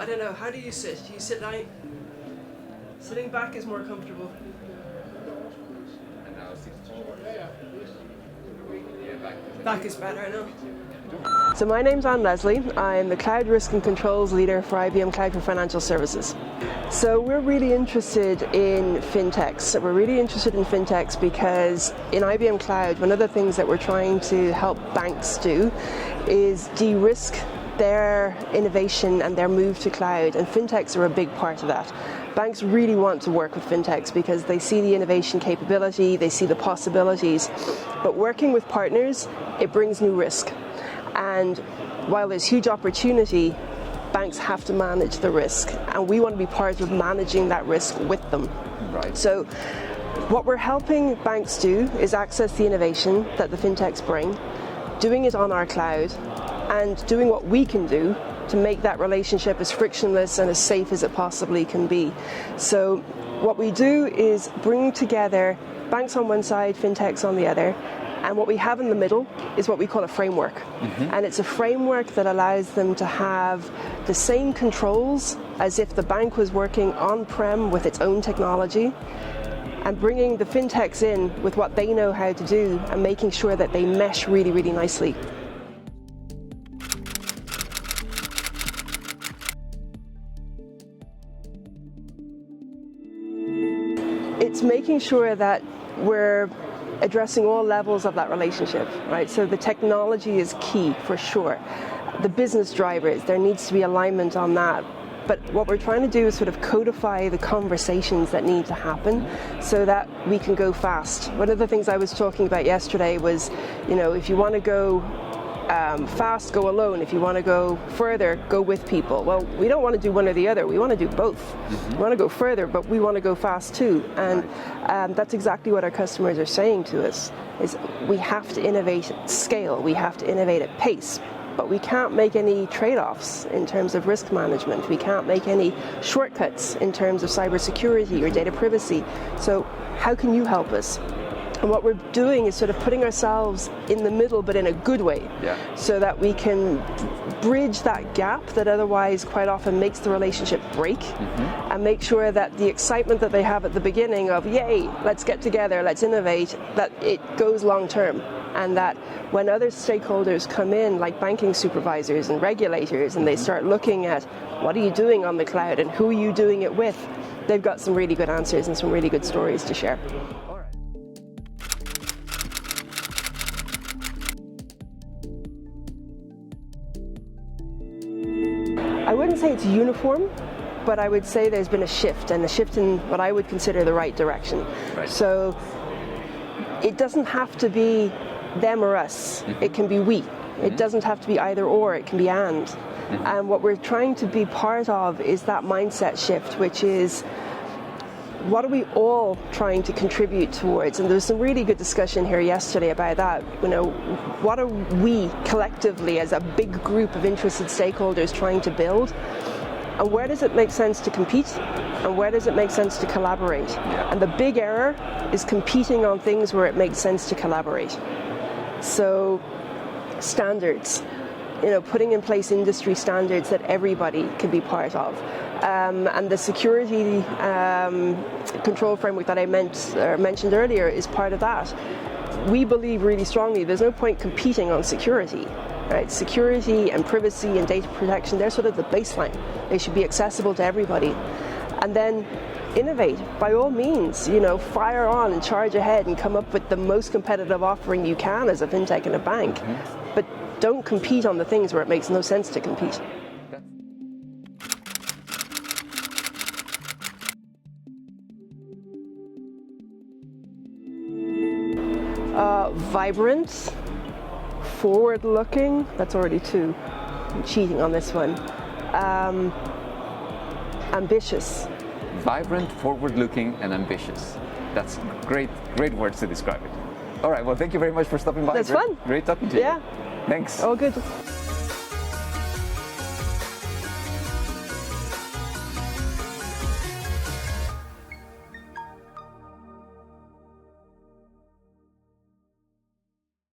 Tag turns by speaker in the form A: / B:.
A: I don't know. How do you sit? Do you sit down? Sitting back is more comfortable.
B: And now sit forward.
A: Back is better, I know. So my name's Anne-Leslie. I'm the Cloud Risk and Controls Leader for IBM Cloud for Financial Services. So we're really interested in fintechs. We're really interested in fintechs because in IBM Cloud, one of the things that we're trying to help banks do is de-risk their innovation and their move to cloud, and fintechs are a big part of that. Banks really want to work with fintechs because they see the innovation capability, they see the possibilities, but working with partners, it brings new risk. And while there's huge opportunity, banks have to manage the risk, and we want to be part of managing that risk with them.
B: Right.
A: So what we're helping banks do is access the innovation that the fintechs bring, doing it on our cloud, and doing what we can do to make that relationship as frictionless and as safe as it possibly can be. So what we do is bring together banks on one side, fintechs on the other, and what we have in the middle is what we call a framework. And it's a framework that allows them to have the same controls as if the bank was working on-prem with its own technology, and bringing the fintechs in with what they know how to do and making sure that they mesh really, really nicely. It's making sure that we're addressing all levels of that relationship, right? So the technology is key for sure. The business drivers, there needs to be alignment on that. But what we're trying to do is sort of codify the conversations that need to happen so that we can go fast. One of the things I was talking about yesterday was, you know, if you want to go fast, go alone. If you want to go further, go with people. Well, we don't want to do one or the other. We want to do both. We want to go further, but we want to go fast too. And that's exactly what our customers are saying to us, is we have to innovate at scale. We have to innovate at pace. But we can't make any trade-offs in terms of risk management. We can't make any shortcuts in terms of cybersecurity or data privacy. So how can you help us? And what we're doing is sort of putting ourselves in the middle, but in a good way, so that we can bridge that gap that otherwise quite often makes the relationship break, and make sure that the excitement that they have at the beginning of, yay, let's get together, let's innovate, that it goes long term. And that when other stakeholders come in, like banking supervisors and regulators, and they start looking at what are you doing on the cloud and who are you doing it with, they've got some really good answers and some really good stories to share. I wouldn't say it's uniform, but I would say there's been a shift, and a shift in what I would consider the right direction.
B: Right.
A: So it doesn't have to be them or us, it can be we. It doesn't have to be either or, it can be and. And what we're trying to be part of is that mindset shift, which is what are we all trying to contribute towards? And there was some really good discussion here yesterday about that. You know, what are we collectively as a big group of interested stakeholders trying to build? And where does it make sense to compete? And where does it make sense to collaborate? And the big error is competing on things where it makes sense to collaborate. So standards, you know, putting in place industry standards that everybody can be part of. And the security control framework that I mentioned earlier is part of that. We believe really strongly there's no point competing on security. Right? Security and privacy and data protection, they're sort of the baseline. They should be accessible to everybody. And then innovate, by all means, you know, fire on and charge ahead and come up with the most competitive offering you can as a fintech and a bank. But don't compete on the things where it makes no sense to compete. Vibrant, forward-looking, that's already two. I'm cheating on this one. Ambitious.
B: Vibrant, forward-looking, and ambitious. That's great words to describe it. All right, well, thank you very much for stopping by.
A: That's fun.
B: Great talking to you.
A: Yeah.
B: Thanks.
A: All good.